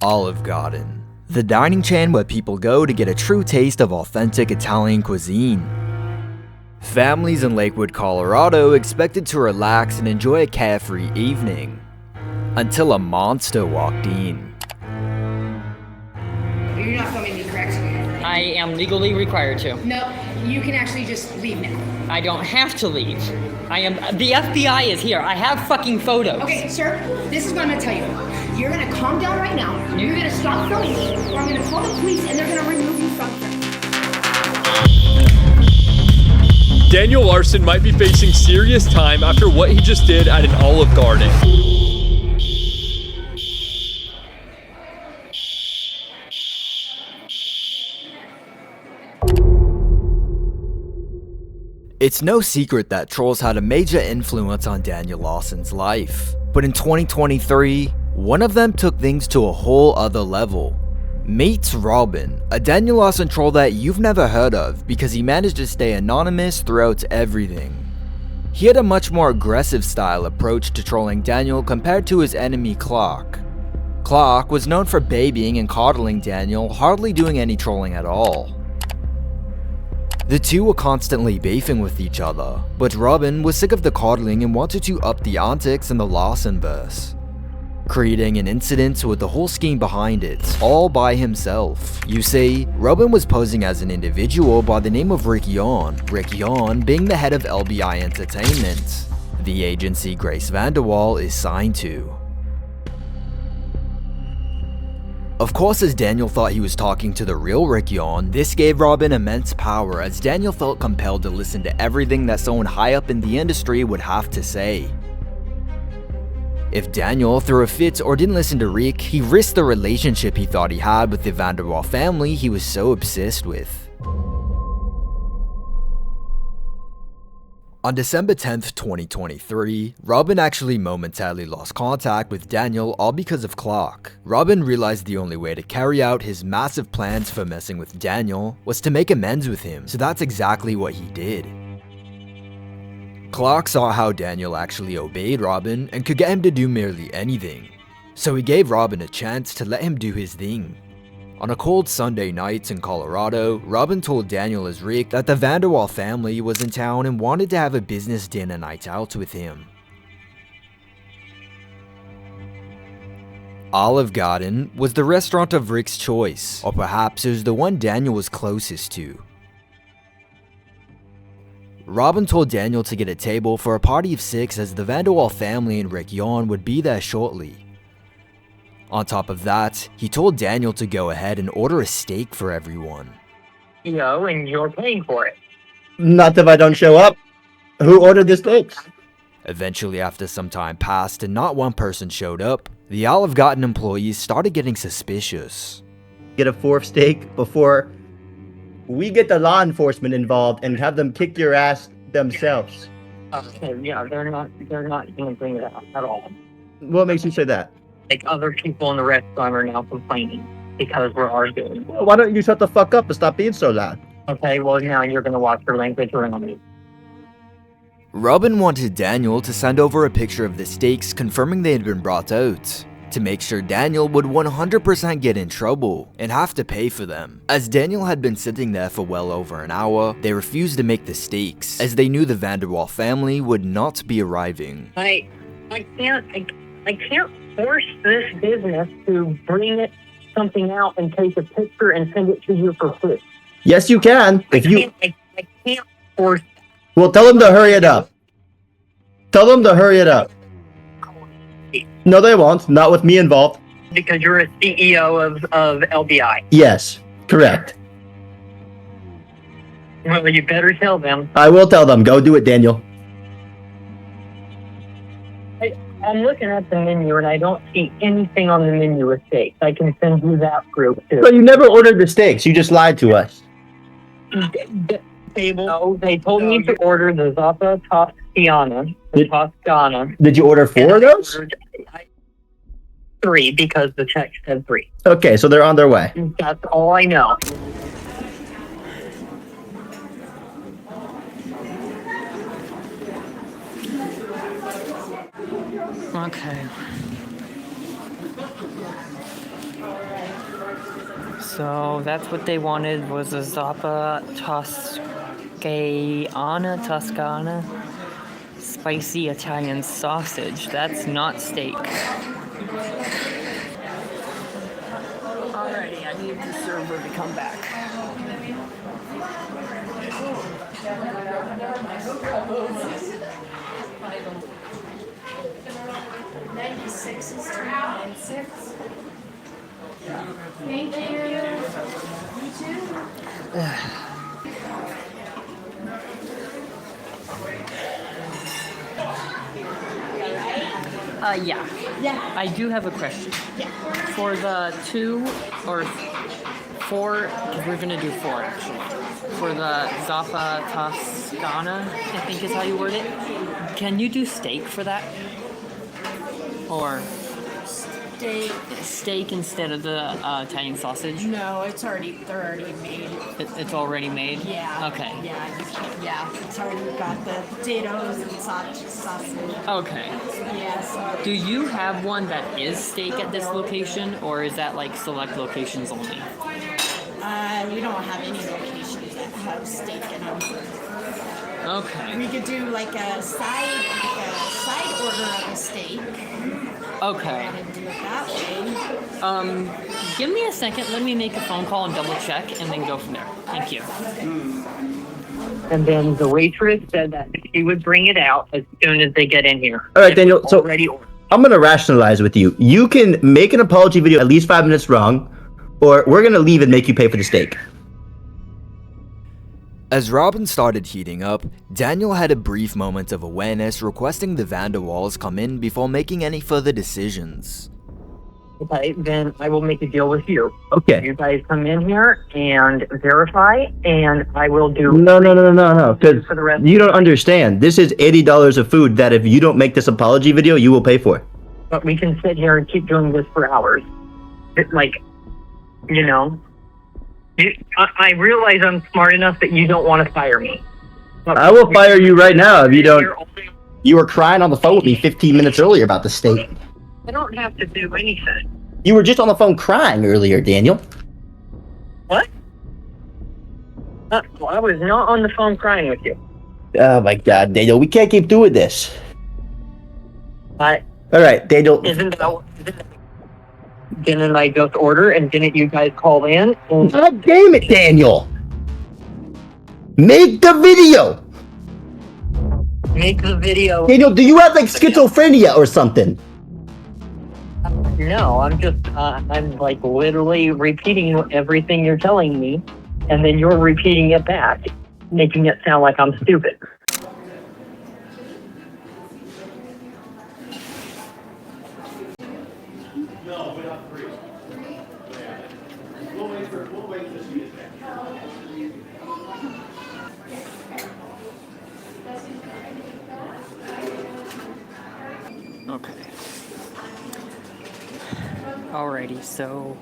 Olive Garden, the dining chain where people go to get a true taste of authentic Italian cuisine. Families in Lakewood, Colorado expected to relax and enjoy a carefree evening, until a monster walked in. You're not filming me, correct? I am legally required to. No, you can actually just leave now. I don't have to leave. The FBI is here. I have fucking photos. Okay, sir, this is what I'm gonna tell you. You're gonna calm down right now. You're gonna stop filming me, or I'm gonna call the police and they're gonna remove you from them. Daniel Larson might be facing serious time after what he just did at an Olive Garden. It's no secret that trolls had a major influence on Daniel Larson's life, but in 2023, one of them took things to a whole other level. Meet Robin, a Daniel Larson troll that you've never heard of because he managed to stay anonymous throughout everything. He had a much more aggressive style approach to trolling Daniel compared to his enemy Clark. Clark was known for babying and coddling Daniel, hardly doing any trolling at all. The two were constantly beefing with each other, but Robin was sick of the coddling and wanted to up the antics in the Larson-verse, creating an incident with the whole scheme behind it, all by himself. You see, Robin was posing as an individual by the name of Rick Yon being the head of LBI Entertainment, the agency Grace Vanderwall is signed to. Of course, as Daniel thought he was talking to the real Rick Yon, this gave Robin immense power as Daniel felt compelled to listen to everything that someone high up in the industry would have to say. If Daniel threw a fit or didn't listen to Rick, he risked the relationship he thought he had with the Vanderwall family he was so obsessed with. On December 10th, 2023, Robin actually momentarily lost contact with Daniel, all because of Clark. Robin realized the only way to carry out his massive plans for messing with Daniel was to make amends with him, so that's exactly what he did. Clark saw how Daniel actually obeyed Robin and could get him to do nearly anything, so he gave Robin a chance to let him do his thing. On a cold Sunday night in Colorado, Robin told Daniel as Rick that the Vanderwall family was in town and wanted to have a business dinner night out with him. Olive Garden was the restaurant of Rick's choice, or perhaps it was the one Daniel was closest to. Robin told Daniel to get a table for a party of 6 as the Vanderwall family and Rick Yon would be there shortly. On top of that, he told Daniel to go ahead and order a steak for everyone. And you're paying for it. Not if I don't show up. Who ordered the steaks? Eventually, after some time passed and not one person showed up, the Olive Garden employees started getting suspicious. Get a 4th steak before we get the law enforcement involved and have them kick your ass themselves. They're not doing that at all. What makes you say that? Like, other people in the restaurant are now complaining because we're arguing. Why don't you shut the fuck up and stop being so loud? Okay, well, now you're gonna watch your language around me. Robin wanted Daniel to send over a picture of the steaks confirming they had been brought out, to make sure Daniel would 100% get in trouble and have to pay for them. As Daniel had been sitting there for well over an hour, they refused to make the steaks, as they knew the Vanderwall family would not be arriving. I can't force this business to bring something out and take a picture and send it to you for free. Yes, you can. I can't force. Well, tell them to hurry it up. Tell them to hurry it up. No, they won't. Not with me involved. Because you're a CEO of LBI. Yes, correct. Well, you better tell them. I will tell them. Go do it, Daniel. I'm looking at the menu and I don't see anything on the menu with steaks. I can send you that proof too. But you never ordered the steaks. You just lied to us. No, they told me to order the Zapa Toscana. Did you order 4 of those? 3 because the check said 3. Okay, so they're on their way. That's all I know. Okay. So that's what they wanted, was a Zappa Toscana spicy Italian sausage. That's not steak. Alrighty, I need the server to come back. 96 is 96. Thank you. You too. Yeah. Yeah. I do have a question. Yeah. For the 2 or 4, because we're gonna do 4 actually. For the Zappa Toscana, I think is how you word it. Can you do steak for that? Or steak instead of the Italian sausage? No, they're already made. It's already made? Yeah. Okay. Yeah, it's already got the potatoes and sausage. Okay. Yeah, so. Do you have one that is steak at this location, or is that like select locations only? We don't have any locations that have steak in them. Okay. We could do like a side order of a steak. Okay. And do it that way. Give me a second. Let me make a phone call and double check, and then go from there. Thank you. And then the waitress said that she would bring it out as soon as they get in here. All right, Daniel. So Already ordered. I'm gonna rationalize with you. You can make an apology video at least 5 minutes wrong, or we're gonna leave and make you pay for the steak. As Robin started heating up, Daniel had a brief moment of awareness, requesting the Vanderwalls come in before making any further decisions. Okay, then I will make a deal with you. Okay. You guys come in here and verify, and I will do. No, because For the rest. you don't understand. This is $80 of food that if you don't make this apology video, you will pay for. But we can sit here and keep doing this for hours. It's like, you know, I realize I'm smart enough that you don't want to fire me. But I will fire you right now if you don't. You're only- You were crying on the phone with me 15 minutes earlier about the steak. I don't have to do anything. You were just on the phone crying earlier, Daniel. What? Well, I was not on the phone crying with you. Oh my God, Daniel, we can't keep doing this. But All right, Daniel. didn't I just order, and didn't you guys call in? And God damn it, Daniel. Make the video. make the video. Daniel, do you have like schizophrenia or something? No, I'm just, I'm like literally repeating everything you're telling me, and then you're repeating it back, making it sound like I'm stupid. Okay. Alrighty, so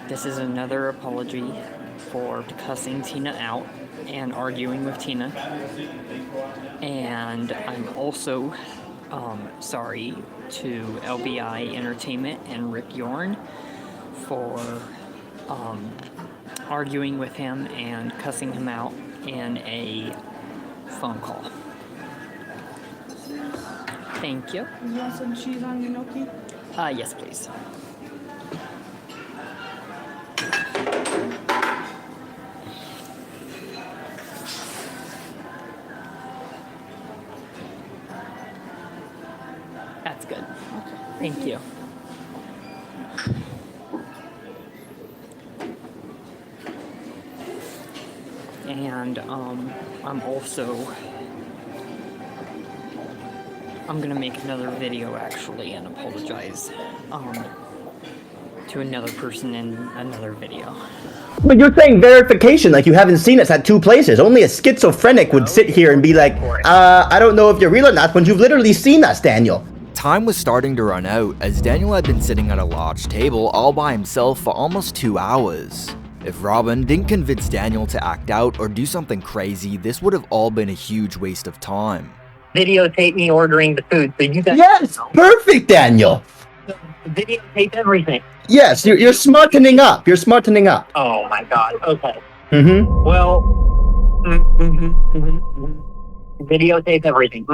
this is another apology for cussing Tina out and arguing with Tina. And I'm also sorry to LBI Entertainment and Rick Yorn for arguing with him and cussing him out in a phone call. Thank you. You want some cheese on your gnocchi? Yes, please. That's good. Okay. Thank you. And I'm gonna make another video actually and apologize to another person in another video. But you're saying verification like you haven't seen us at 2 places. Only a schizophrenic would sit here and be like, I don't know if you're real or not when you've literally seen us, Daniel. Time was starting to run out as Daniel had been sitting at a large table all by himself for almost 2 hours. If Robin didn't convince Daniel to act out or do something crazy, this would have all been a huge waste of time. Videotape me ordering the food, so you guys Yes, perfect, Daniel. Videotape everything. Yes, you're smartening up. You're smartening up. Oh my god. Okay. Mm-hmm. Well. Videotape everything.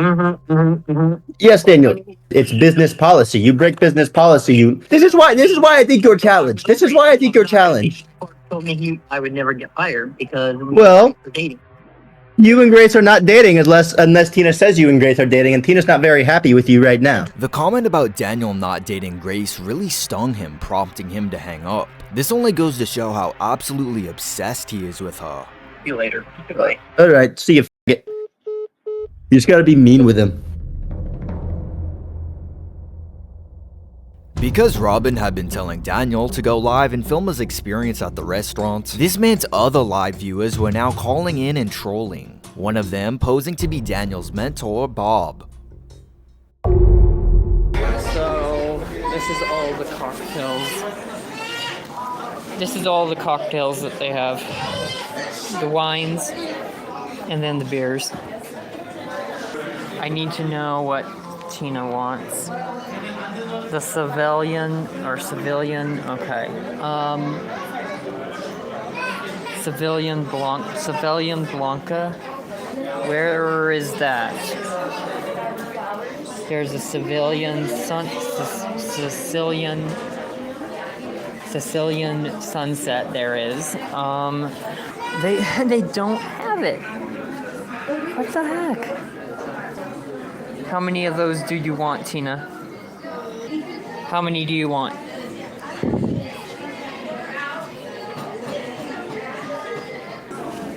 Yes, Daniel. It's business policy. You break business policy. This is why I think you're challenged. This is why I think you're challenged. Told me I would never get fired because Well, we're dating. you and Grace are not dating unless Tina says you and Grace are dating, and Tina's not very happy with you right now. The comment about Daniel not dating Grace really stung him, prompting him to hang up. This only goes to show how absolutely obsessed he is with her. See you later. Goodbye. Alright, see you, f***it. You just gotta be mean with him. Because Robin had been telling Daniel to go live and film his experience at the restaurant, this meant other live viewers were now calling in and trolling. One of them posing to be Daniel's mentor, Bob. So, this is all the cocktails. This is all the cocktails that they have. The wines, and then the beers. I need to know what Tina wants. The civilian, okay. Civilian Blanca. Where is that? There's a Sicilian sunset. There is. They don't have it. What the heck? How many of those do you want, Tina? How many do you want?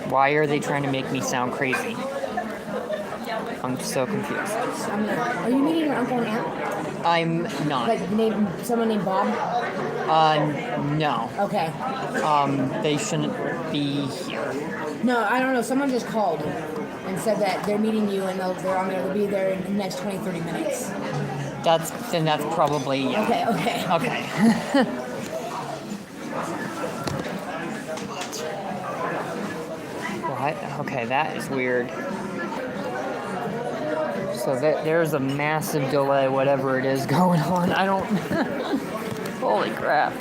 Why are they trying to make me sound crazy? I'm so confused. Are you meeting your uncle and aunt? I'm not. Like someone named Bob? No. Okay. They shouldn't be here. No, I don't know. Someone just called and said that they're meeting you and they'll be there in the next 20, 30 minutes. That's probably, yeah. Okay. What? Okay, that is weird. So there's a massive delay, whatever it is going on. I don't... Holy crap.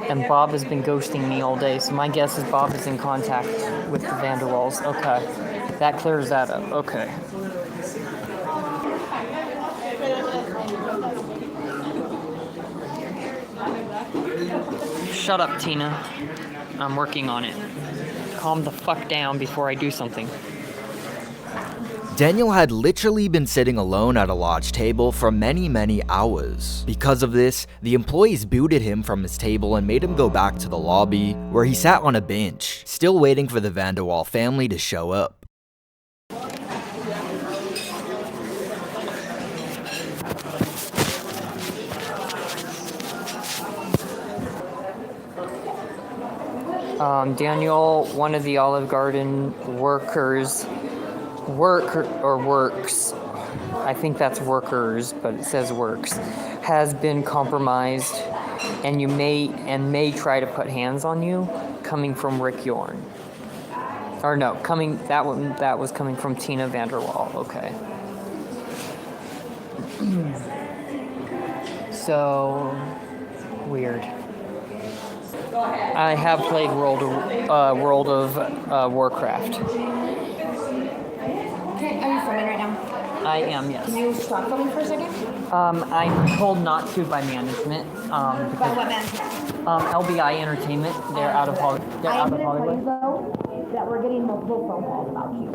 And Bob has been ghosting me all day, so my guess is Bob is in contact with the Vanderwalls. Okay. That clears that up. Okay. Shut up, Tina. I'm working on it. Calm the fuck down before I do something. Daniel had literally been sitting alone at a large table for many, many hours. Because of this, the employees booted him from his table and made him go back to the lobby, where he sat on a bench, still waiting for the Vanderwall family to show up. Daniel, one of the Olive Garden works. I think that's workers, but it says works. Has been compromised, and may try to put hands on you, coming from Rick Yorn. Or no, that was coming from Tina Vanderwall. Okay. So weird. I have played World of Warcraft. Okay, are you filming right now? I am, yes. Can you stop filming for a second? I'm told not to by management. By Because, what management? LBI Entertainment. They're out of Hollywood. I'm going to tell you, though, that we're getting multiple phone calls about you.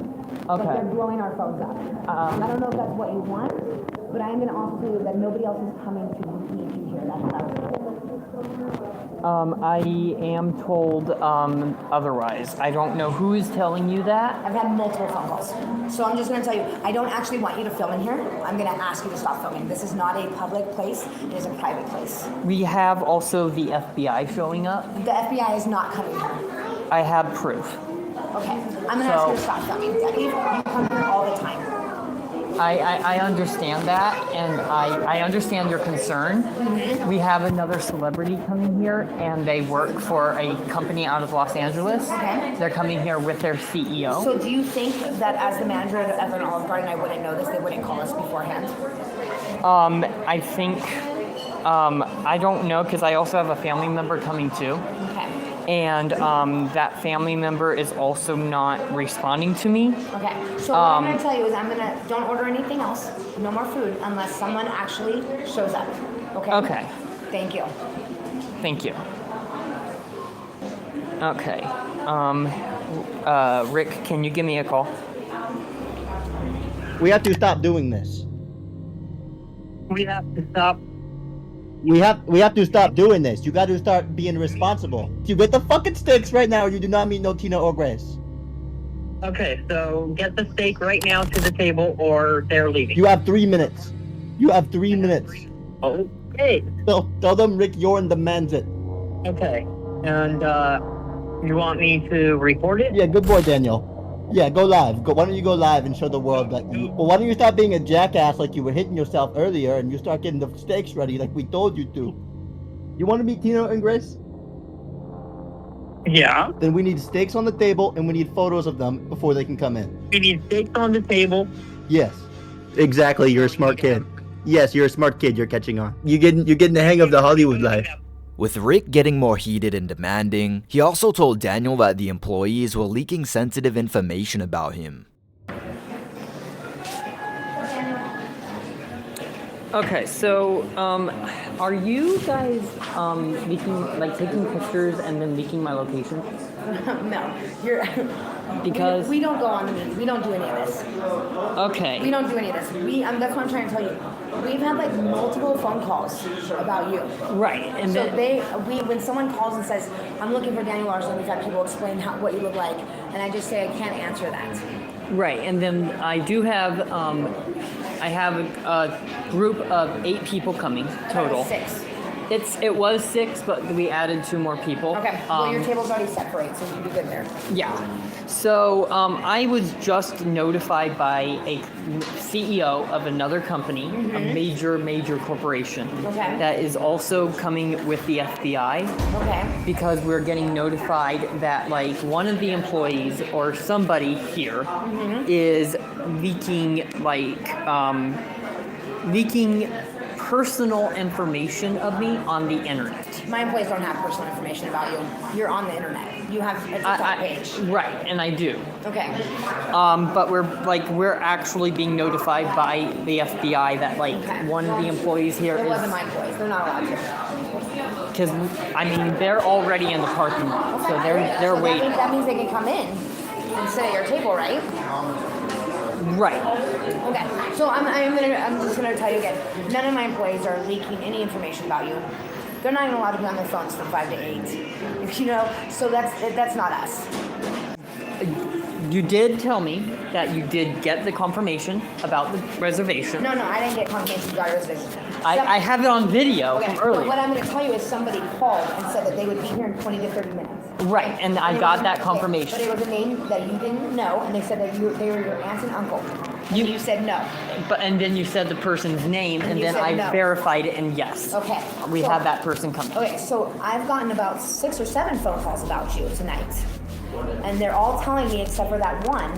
Okay. Like they're blowing our phones up. I don't know if that's what you want, but I'm going to also tell you that nobody else is coming to meet you here. That's what I was told. I am told otherwise. I don't know who is telling you that. I've had multiple phone calls. So I'm just going to tell you, I don't actually want you to film in here. I'm going to ask you to stop filming. This is not a public place. It is a private place. We have also the FBI showing up. The FBI is not coming here. I have proof. Okay. I'm going to ask you to stop filming. Debbie, you come here all the time. I understand that, and I understand your concern. Mm-hmm. We have another celebrity coming here, and they work for a company out of Los Angeles. Okay. They're coming here with their CEO. So do you think that as the manager of an Olive Garden, I wouldn't know this? They wouldn't call us beforehand? I think, I don't know, because I also have a family member coming too. Okay. And that family member is also not responding to me. Okay. So what I'm going to tell you is don't order anything else. No more food unless someone actually shows up. Okay? Okay. Thank you. Thank you. Okay. Rick, can you give me a call? We have to stop doing this. We have to stop. We have to stop doing this. You got to start being responsible. You get the fucking sticks right now, or you do not meet no Tina or Grace. Okay, so get the steak right now to the table, or they're leaving. You have 3 minutes. You have 3 minutes. Okay. Tell them Rick Yorn demands it. Okay. And you want me to report it? Yeah, good boy, Daniel. Yeah, go live. Why don't you go live and show the world that you... Well, why don't you stop being a jackass like you were hitting yourself earlier, and you start getting the steaks ready like we told you to? You want to meet Tina and Grace? Yeah. Then we need steaks on the table, and we need photos of them before they can come in. We need steaks on the table. Yes. Exactly, you're a smart kid. Yes, you're a smart kid, you're catching on. You're getting the hang of the Hollywood life. With Rick getting more heated and demanding, he also told Daniel that the employees were leaking sensitive information about him. Okay, so are you guys leaking, like taking pictures and then leaking my location? No. You're... Because We don't go on the meet. We don't do any of this. okay, We don't do any of this. That's what I'm trying to tell you. We've had like multiple phone calls about you. right, and So then when someone calls and says, I'm looking for Daniel Larson, we've had people explain what you look like, and I just say I can't answer that. right, and then I do have I have a group of 8 people coming total. 6. It was 6, but we added 2 more people. Okay. Well, your table's already set for 8, so you can be good there. Yeah. So I was just notified by a CEO of another company, a major corporation, Okay. that is also coming with the FBI, Okay. because we're getting notified that like one of the employees or somebody here is leaking leaking personal information of me on the internet. My employees don't have personal information about you. You're on the internet. You have a TikTok page. Right, and I do. Okay. But we're actually being notified by the FBI that Okay. one of the employees here It is, wasn't my employees. They're not allowed to. because I mean they're already in the parking lot, so they're So waiting. that means they can come in and sit at your table, right? Right. Okay. So I'm just gonna tell you again. None of my employees are leaking any information about you. They're not even allowed to be on their phones from 5 to 8. You know. So that's not us. You did tell me that you did get the confirmation about the reservation. No, I didn't get confirmation about your reservation. I have it on video Okay. from But earlier. what I'm going to tell you is somebody called and said that they would be here in 20 to 30 minutes. Right, and I got that confirmation. But it was a name that you didn't know, and they said that they were your aunt and uncle. And you said no. And then you said the person's name, and you then said I no. verified it, and yes. Okay. We So- had that person coming. Okay, so I've gotten about 6 or 7 phone calls about you tonight. And they're all telling me, except for that one,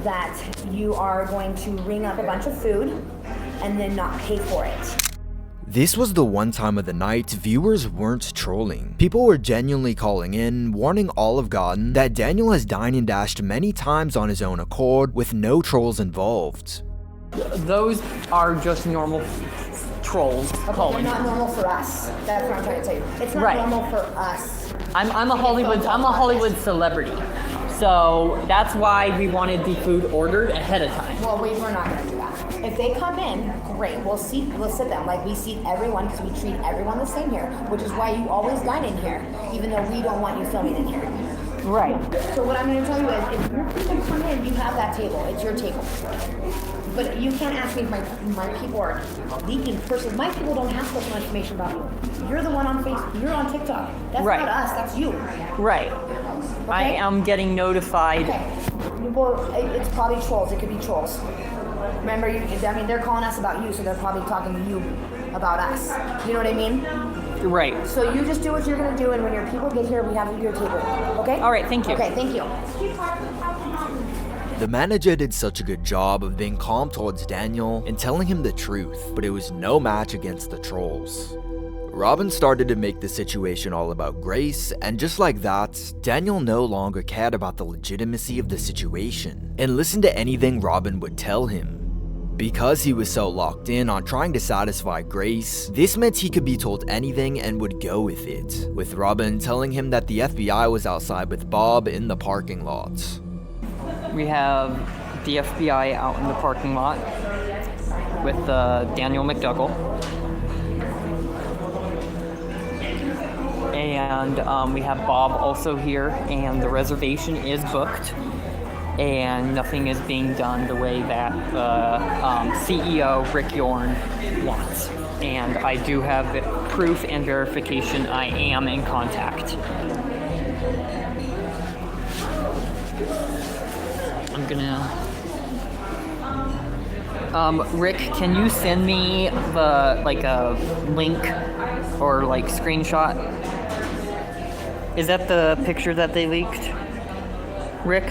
that you are going to ring up a bunch of food and then not pay for it. This was the one time of the night viewers weren't trolling. People were genuinely calling in, warning Olive Garden that Daniel has dined and dashed many times on his own accord with no trolls involved. Those are just normal trolls Okay, they're calling. not normal for us. That's what I'm trying to tell you. It's not Right. normal for us. I'm a Hollywood celebrity. So that's why we wanted the food ordered ahead of time. Well, we're not going to do that. If they come in, great. We'll sit them like we seat everyone because we treat everyone the same here, which is why you always dine in here, even though we don't want you filming in here. Right. So what I'm going to tell you is, if your people come in, you have that table. It's your table. But you can't ask me if my people are leaking personal. My people don't have personal information about you. You're the one on Facebook. You're on TikTok. That's Right. not us. That's you. Right. I am getting notified. Okay. Well, it's probably trolls. It could be trolls. Remember, they're calling us about you, so they're probably talking to you about us. You know what I mean? Right. So you just do what you're gonna do, and when your people get here, we have your table. Okay? All right, thank you. Okay, thank you. The manager did such a good job of being calm towards Daniel and telling him the truth, but it was no match against the trolls. Robin started to make the situation all about Grace, and just like that, Daniel no longer cared about the legitimacy of the situation and listened to anything Robin would tell him. Because he was so locked in on trying to satisfy Grace, this meant he could be told anything and would go with it, with Robin telling him that the FBI was outside with Bob in the parking lot. We have the FBI out in the parking lot with Daniel McDougall. And we have Bob also here, and the reservation is booked. And nothing is being done the way that CEO Rick Yorn wants. And I do have proof and verification I am in contact. I'm gonna... Rick, can you send me a link or screenshot? Is that the picture that they leaked? Rick?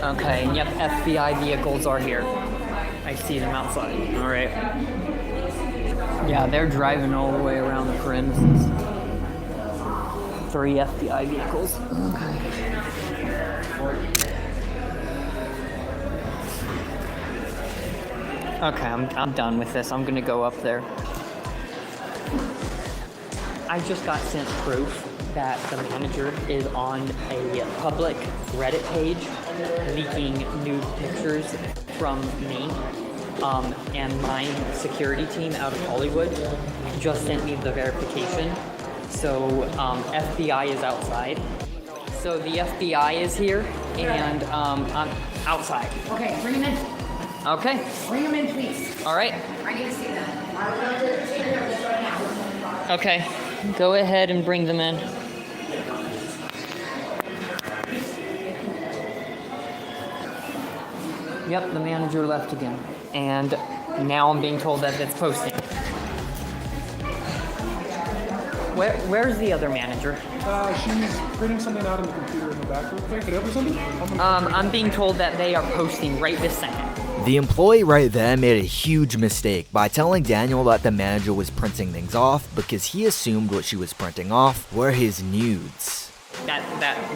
Okay, yep, FBI vehicles are here. I see them outside. All right. Yeah, they're driving all the way around the premises. 3 FBI vehicles. Okay, I'm done with this. I'm gonna go up there. I just got sent proof that the manager is on a public Reddit page leaking nude pictures from me. And my security team out of Hollywood just sent me the verification. So FBI is outside. So the FBI is here, and I'm outside. Okay, bring him in. Okay. Bring him in, please. All right. I need to see them. I would love to take care of this right now. Okay. Go ahead and bring them in. Yep, the manager left again. And now I'm being told that it's posting. Where's the other manager? She's printing something out on the computer in the back real quick. Could I help with something? I'm being told that they are posting right this second. The employee right there made a huge mistake by telling Daniel that the manager was printing things off because he assumed what she was printing off were his nudes. That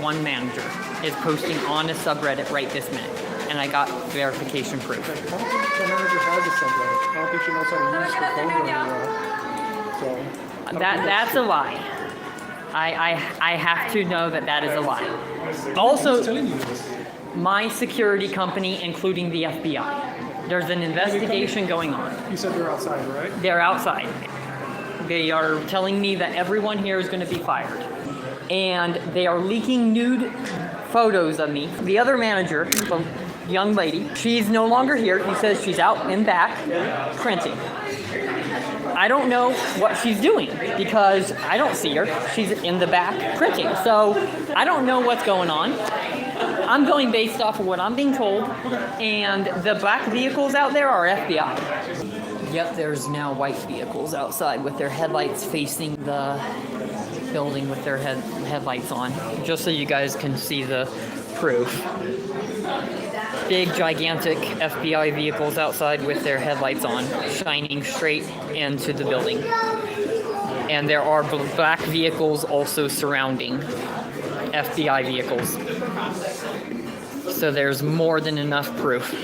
one manager is posting on a subreddit right this minute, and I got verification proof. I don't think the manager has a subreddit. I don't think she knows how to use her phone very well. So That's a lie. I have to know that is a lie. Also, telling you this. my security company, including the FBI, there's an investigation going on. You said they're outside, right? They're outside. They are telling me that everyone here is going to be fired. And they are leaking nude photos of me. The other manager, the young lady, she's no longer here. He says she's out in back printing. I don't know what she's doing because I don't see her. She's in the back printing. So I don't know what's going on. I'm going based off of what I'm being told. And the black vehicles out there are FBI. Yep, there's now white vehicles outside with their headlights facing the building with their headlights on. Just so you guys can see the proof. Big, gigantic FBI vehicles outside with their headlights on, shining straight into the building. And there are black vehicles also surrounding FBI vehicles. So there's more than enough proof.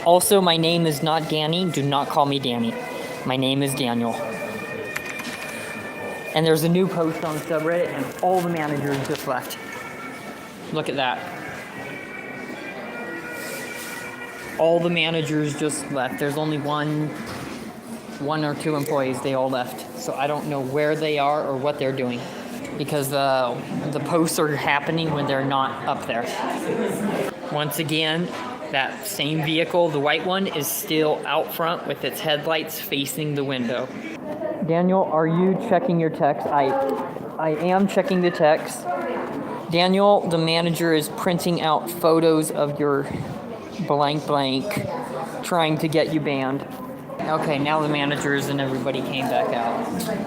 Also, my name is not Danny. Do not call me Danny. My name is Daniel. And there's a new post on the subreddit, and all the managers just left. Look at that. All the managers just left. There's only one or two employees. They all left. So I don't know where they are or what they're doing, because the posts are happening when they're not up there. Once again, that same vehicle, the white one, is still out front with its headlights facing the window. Daniel, are you checking your text? I am checking the text. Daniel, the manager is printing out photos of your blank blank, trying to get you banned. Okay, now the managers and everybody came back out. Someone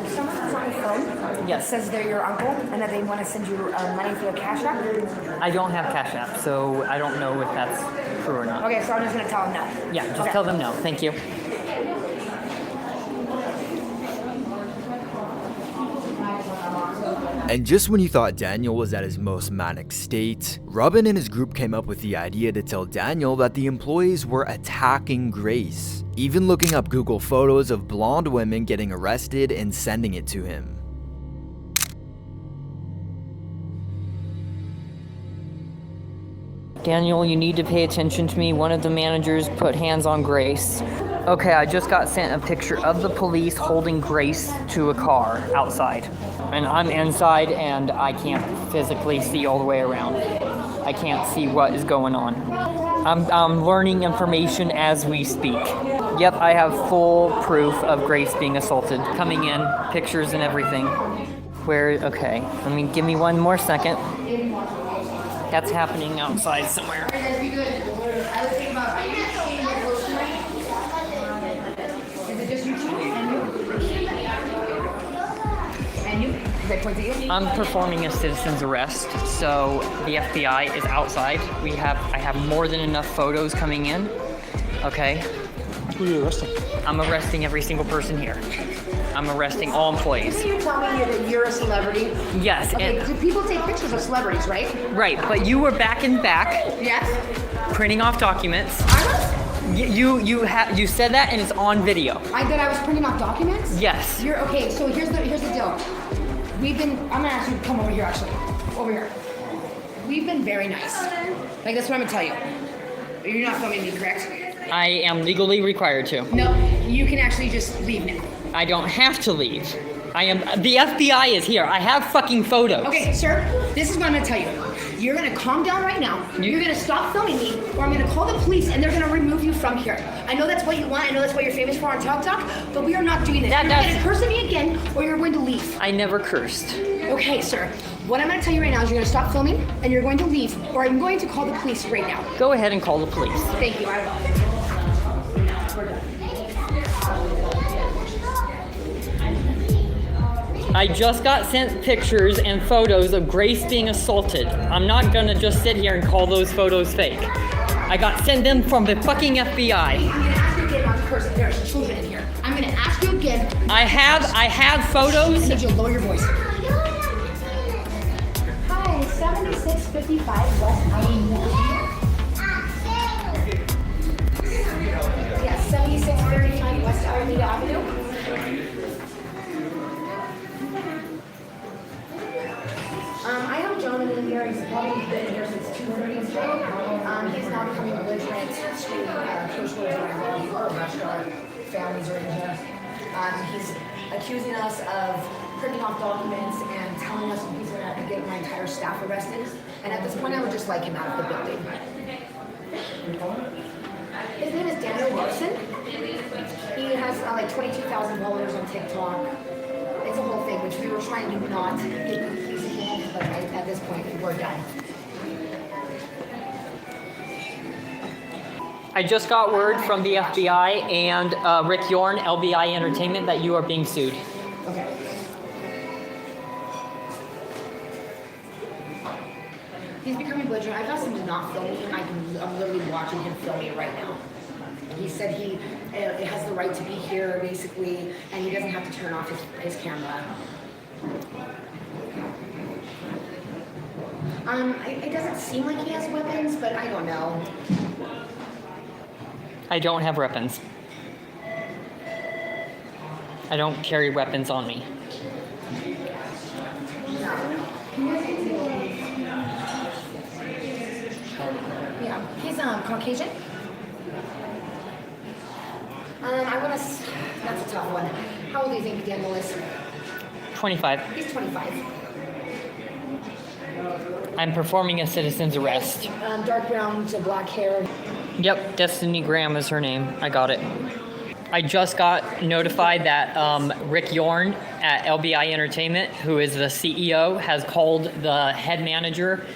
that's on the phone Yes. says they're your uncle and that they want to send you money for the cash app. I don't have Cash App, so I don't know if that's true or not. Okay, so I'm just going to tell them no. Yeah, just Okay. tell them no. Thank you. And just when you thought Daniel was at his most manic state, Robin and his group came up with the idea to tell Daniel that the employees were attacking Grace, even looking up Google photos of blonde women getting arrested and sending it to him. Daniel, you need to pay attention to me. One of the managers put hands on Grace. Okay, I just got sent a picture of the police holding Grace to a car outside. And I'm inside and I can't physically see all the way around. I can't see what is going on. I'm learning information as we speak. Yep, I have full proof of Grace being assaulted. Coming in, pictures and everything. Okay, give me one more second. That's happening outside somewhere. I'm performing a citizen's arrest, so the FBI is outside. I have more than enough photos coming in. Okay. Who are you arresting? I'm arresting every single person here. I'm arresting all employees. Didn't you tell me that you're a celebrity? Yes. Okay, And, do people take pictures of celebrities, right? right, but you were back in back Yes. printing off documents. I was? You said that and it's on video. I was printing off documents? Yes. You're okay, so here's the deal. I'm gonna ask you to come over here actually. Over here. We've been very nice. Like that's what I'm gonna tell you. You're not filming me, correct? I am legally required to. No, you can actually just leave now. I don't have to leave. The FBI is here. I have fucking photos. Okay, sir, this is what I'm gonna tell you. You're gonna calm down right now. You're gonna stop filming me, or I'm gonna call the police and they're gonna remove you from here. I know that's what you want, I know that's what you're famous for on TikTok, but we are not doing this. You're gonna curse at me again, or you're going to leave. I never cursed. Okay, sir. What I'm gonna tell you right now is you're gonna stop filming and you're going to leave, or I'm going to call the police right now. Go ahead and call the police. Thank you, I will. We're done. I just got sent pictures and photos of Grace being assaulted. I'm not gonna just sit here and call those photos fake. I got sent them from the fucking FBI. I'm gonna ask you again about the person. There's children in here. I'm gonna ask you again. I have photos. I need you to lower your voice. Hi, 7655 West Avenue. Yeah, 7635 West Alameda Avenue. I have a gentleman in here. He's probably been here since 2:30 today. He's now becoming belligerent, screaming curse words around our restaurant. Families are in here. He's accusing us of printing off documents and telling us he's going to get my entire staff arrested. And at this point, I would just like him out of the building. His name is Daniel Larson. He has like 22,000 followers on TikTok. It's a whole thing, which we were trying to not get these involved, but at this point, we're done. I just got word from the FBI and Rick Yorn, LBI Entertainment, that you are being sued. Okay. He's becoming belligerent. I've asked him to not film me, and I'm literally watching him film me right now. He said he has the right to be here, basically, and he doesn't have to turn off his camera. It doesn't seem like he has weapons, but I don't know. I don't have weapons. I don't carry weapons on me. Yeah, he's Caucasian. That's a tough one. How old do you think Daniel is? 25. He's 25. I'm performing a citizen's arrest. Dark brown to black hair. Yep, Destiny Graham is her name. I got it. I just got notified that Rick Yorn at LBI Entertainment, who is the CEO, has called the head manager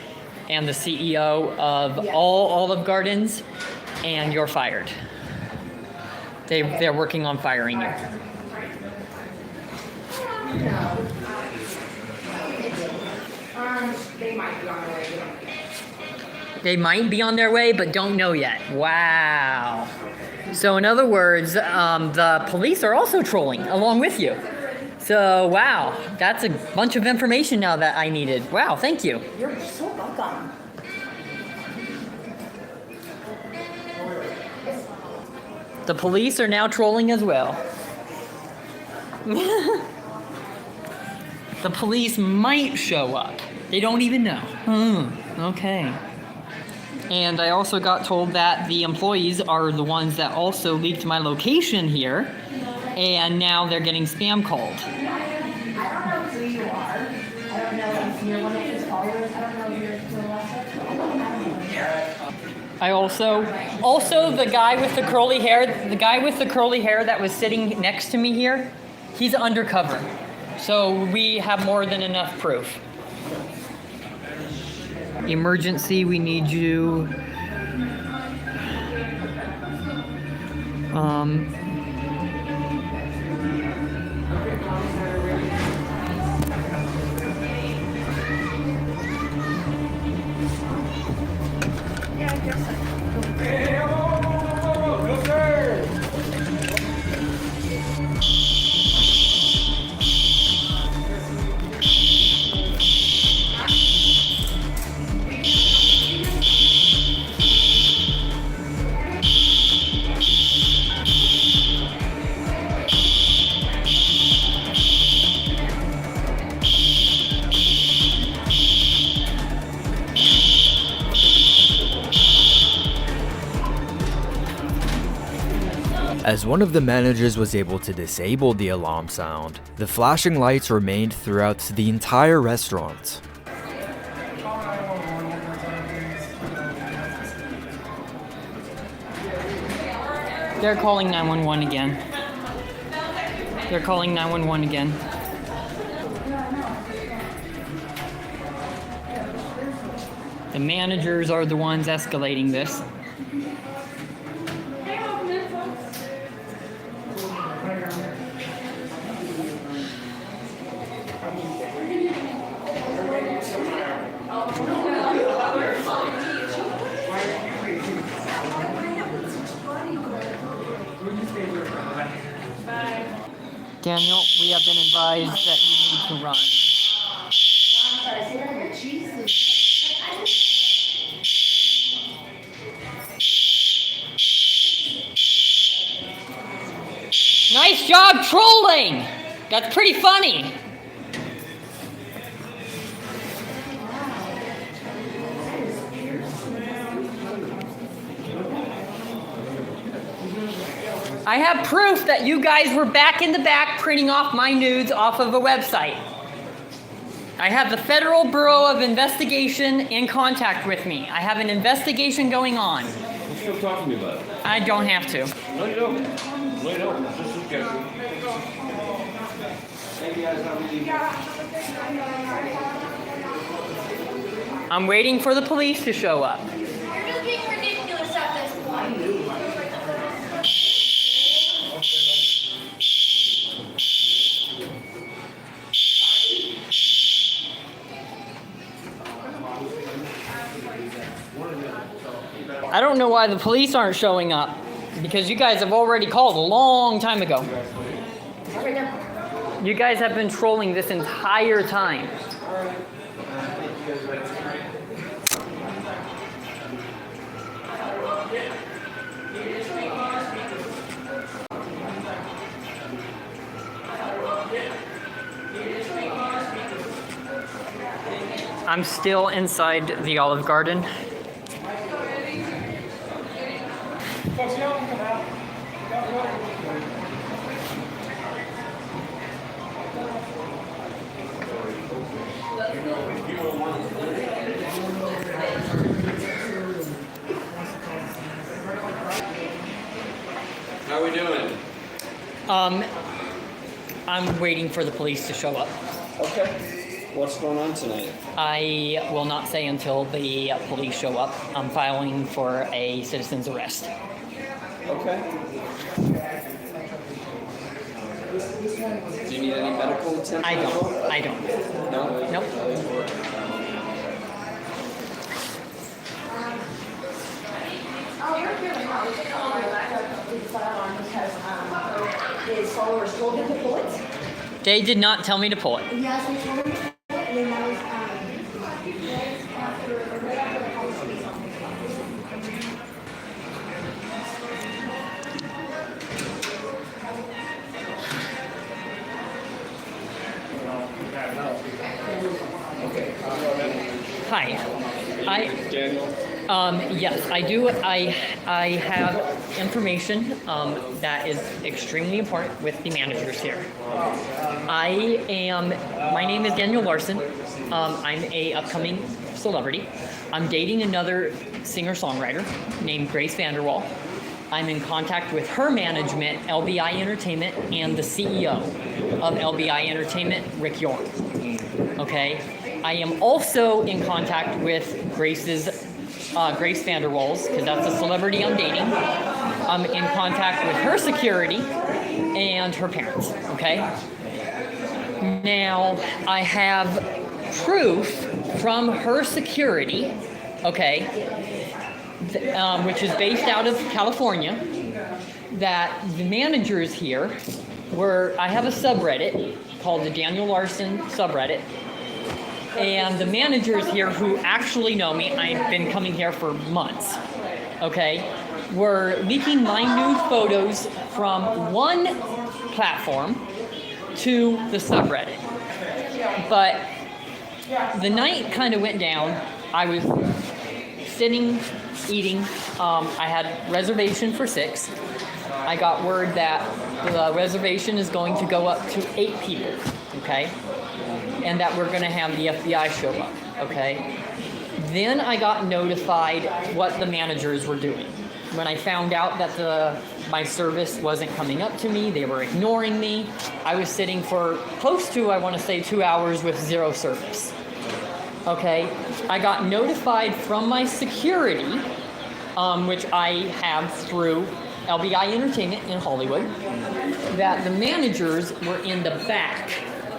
and the CEO of all Olive Gardens, and you're fired. They're working on firing you. They might be on their way, but don't know yet. Wow. So in other words, the police are also trolling along with you. So wow, that's a bunch of information now that I needed. Wow, thank you. You're so welcome. The police are now trolling as well. The police might show up. They don't even know. Okay. And I also got told that the employees are the ones that also leaked my location here, and now they're getting spam called. I don't know who you are. I don't know if you're one of his followers. I don't know if you're still I also the guy with the curly hair, that was sitting next to me here, he's undercover. So we have more than enough proof. Emergency, we need you. As one of the managers was able to disable the alarm sound, the flashing lights remained throughout the entire restaurant. They're calling 911 again. They're calling 911 again. The managers are the ones escalating this. Daniel, we have been advised that you need to run. Nice job trolling! That's pretty funny. I have proof that you guys were back in the back printing off my nudes off of a website. I have the Federal Bureau of Investigation in contact with me. I have an investigation going on. You're still talking to me about it. I don't have to. No, you don't. No, you don't. This is good. Thank you guys. Have a good evening. I'm waiting for the police to show up. You're just being ridiculous at this point. I don't know why the police aren't showing up, because you guys have already called a long time ago. You guys have been trolling this entire time. I'm still inside the Olive Garden. How are we doing? I'm waiting for the police to show up. Okay. What's going on tonight? I will not say until the police show up. I'm filing for a citizen's arrest. Okay. Do you need any medical attention? I don't. No? Nope. His followers told him to pull it. They did not tell me to pull it. Yes, they told him to pull it, and then that was Hi. Daniel? Yes, I do. I have information that is extremely important with the managers here. My name is Daniel Larson. I'm a upcoming celebrity. I'm dating another singer-songwriter named Grace Vanderwall. I'm in contact with her management, LBI Entertainment, and the CEO of LBI Entertainment, Rick York. Okay? I am also in contact with Grace Vanderwalls, because that's a celebrity I'm dating. I'm in contact with her security and her parents, okay? Now, I have proof from her security, okay, which is based out of California, that the managers here I have a subreddit called the Daniel Larson subreddit, and the managers here who actually know me, I've been coming here for months, okay, were leaking my nude photos from one platform to the subreddit. But the night kind of went down. I was sitting, eating. I had reservation for 6. I got word that the reservation is going to go up to 8 people, okay? And that we're going to have the FBI show up, okay? Then I got notified what the managers were doing. When I found out that my service wasn't coming up to me, they were ignoring me. I was sitting for close to, I want to say, 2 hours with 0 service. Okay, I got notified from my security, which I have through LBI Entertainment in Hollywood, that the managers were in the back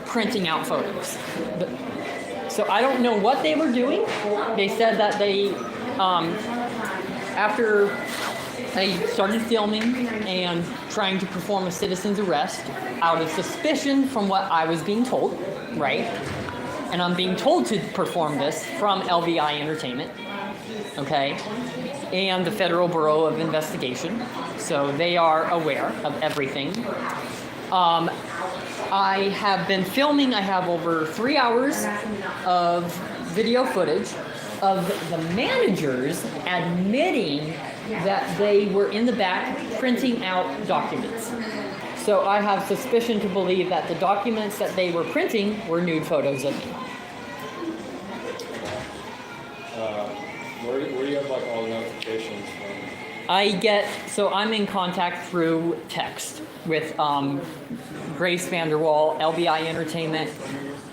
printing out photos. So I don't know what they were doing. They said that they, after they started filming and trying to perform a citizen's arrest out of suspicion from what I was being told, right? And I'm being told to perform this from LBI Entertainment, okay? And the Federal Bureau of Investigation. So they are aware of everything. I have been filming. I have over 3 hours of video footage of the managers admitting that they were in the back printing out documents. So I have suspicion to believe that the documents that they were printing were nude photos of me. Where do you have like all the notifications from? So I'm in contact through text with Grace Vanderwall, LBI Entertainment.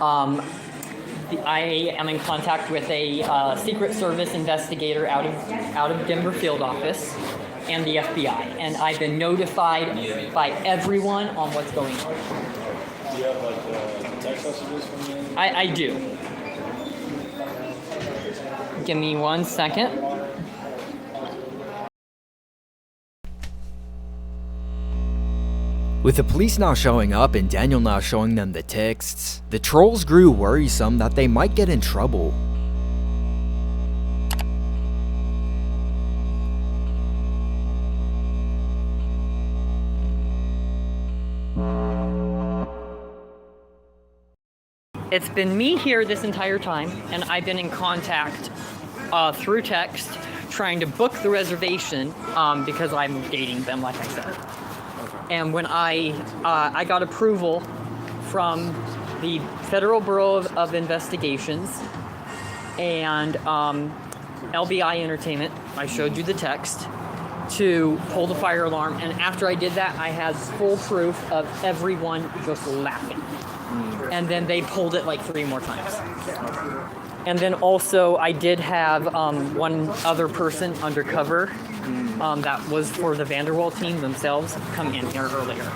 I am in contact with a Secret Service investigator out of Denver field office and the FBI. And I've been notified by everyone on what's going on. Do you have like text messages from them? I do. Give me 1 second. With the police now showing up and Daniel now showing them the texts, the trolls grew worrisome that they might get in trouble. It's been me here this entire time, and I've been in contact through text trying to book the reservation because I'm dating them, like I said. And when I got approval from the Federal Bureau of Investigations and LBI Entertainment, I showed you the text, to pull the fire alarm, and after I did that, I had full proof of everyone just laughing. And then they pulled it like 3 more times. And then also I did have one other person undercover that was for the Vanderwall team themselves come in here earlier.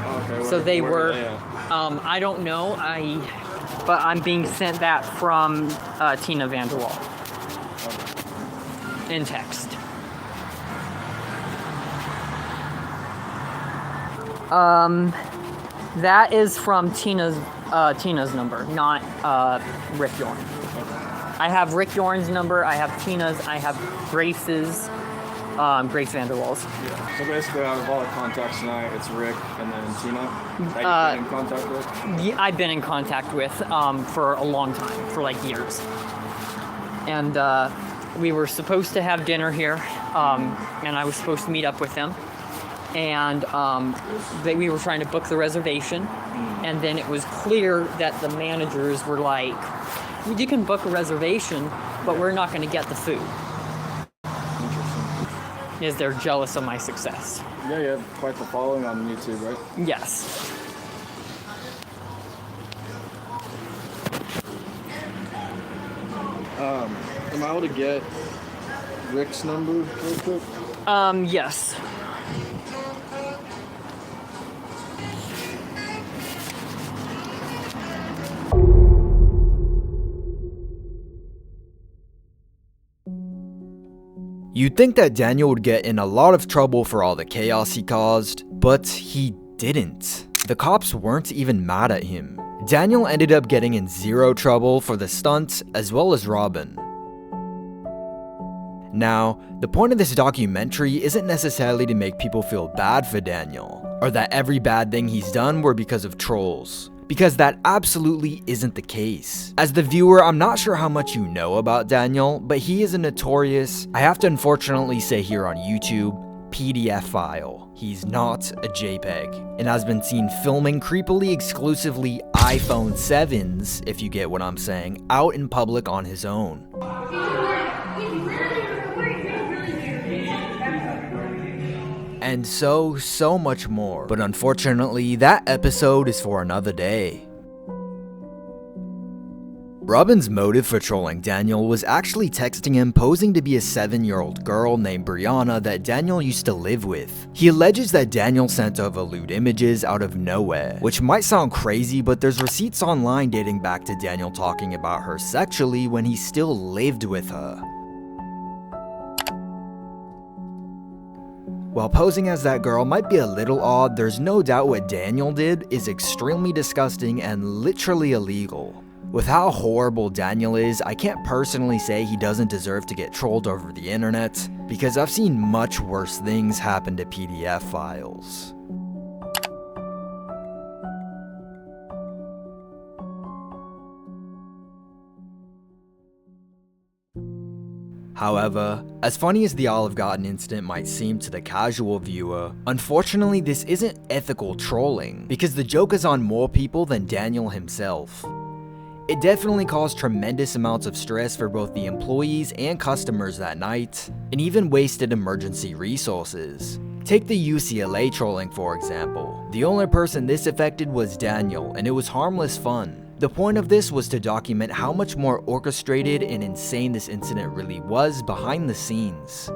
Okay, So they were, at? I don't know, but I'm being sent that from Tina Vanderwall in text. That is from Tina's number, not Rick Yorn. I have Rick Yorn's number, I have Tina's, I have Grace's, Grace Vanderwall's. So basically, out of all the contacts tonight, it's Rick and then Tina that you've been in contact with? Yeah, I've been in contact with for a long time, for like years. And we were supposed to have dinner here, and I was supposed to meet up with them. And we were trying to book the reservation, and then it was clear that the managers were like, you can book a reservation, but we're not going to get the food. Is they're jealous of my success. Yeah, you have quite the following on YouTube, right? Yes. Am I able to get Rick's number real quick? Yes. You'd think that Daniel would get in a lot of trouble for all the chaos he caused, but he didn't. The cops weren't even mad at him. Daniel ended up getting in zero trouble for the stunts as well as Robin. Now, the point of this documentary isn't necessarily to make people feel bad for Daniel, or that every bad thing he's done were because of trolls, because that absolutely isn't the case. As the viewer, I'm not sure how much you know about Daniel, but he is a notorious, I have to unfortunately say here on YouTube, PDF file. He's not a JPEG, and has been seen filming creepily exclusively iPhone 7s, if you get what I'm saying, out in public on his own. And so much more. But unfortunately, that episode is for another day. Robin's motive for trolling Daniel was actually texting him posing to be a 7-year-old girl named Brianna that Daniel used to live with. He alleges that Daniel sent over lewd images out of nowhere, which might sound crazy, but there's receipts online dating back to Daniel talking about her sexually when he still lived with her. While posing as that girl might be a little odd, there's no doubt what Daniel did is extremely disgusting and literally illegal. With how horrible Daniel is, I can't personally say he doesn't deserve to get trolled over the internet, because I've seen much worse things happen to PDF files. However, as funny as the Olive Garden incident might seem to the casual viewer, unfortunately this isn't ethical trolling, because the joke is on more people than Daniel himself. It definitely caused tremendous amounts of stress for both the employees and customers that night, and even wasted emergency resources. Take the UCLA trolling for example. The only person this affected was Daniel, and it was harmless fun. The point of this was to document how much more orchestrated and insane this incident really was behind the scenes.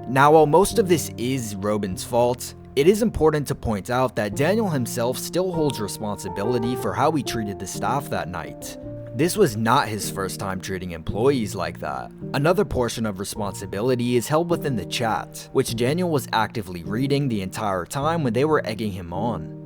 Now, while most of this is Robin's fault, it is important to point out that Daniel himself still holds responsibility for how he treated the staff that night. This was not his first time treating employees like that. Another portion of responsibility is held within the chat, which Daniel was actively reading the entire time when they were egging him on.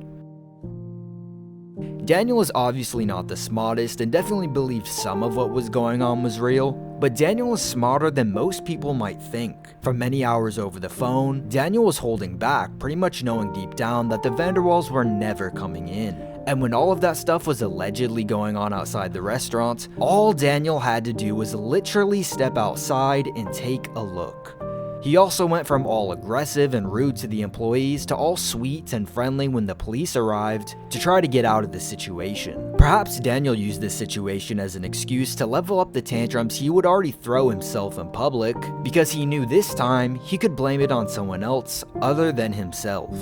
Daniel is obviously not the smartest and definitely believed some of what was going on was real, but Daniel is smarter than most people might think. For many hours over the phone, Daniel was holding back, pretty much knowing deep down that the Vanderwalls were never coming in. And when all of that stuff was allegedly going on outside the restaurant, all Daniel had to do was literally step outside and take a look. He also went from all aggressive and rude to the employees to all sweet and friendly when the police arrived to try to get out of the situation. Perhaps Daniel used this situation as an excuse to level up the tantrums he would already throw himself in public, because he knew this time he could blame it on someone else other than himself.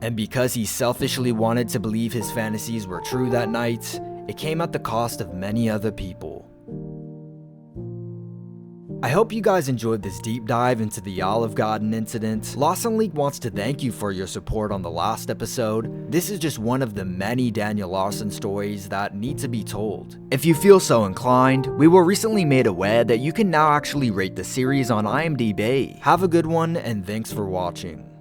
And because he selfishly wanted to believe his fantasies were true that night, it came at the cost of many other people. I hope you guys enjoyed this deep dive into the Olive Garden incident. Larson Leak wants to thank you for your support on the last episode. This is just one of the many Daniel Larson stories that need to be told. If you feel so inclined, we were recently made aware that you can now actually rate the series on IMDb. Have a good one, and thanks for watching.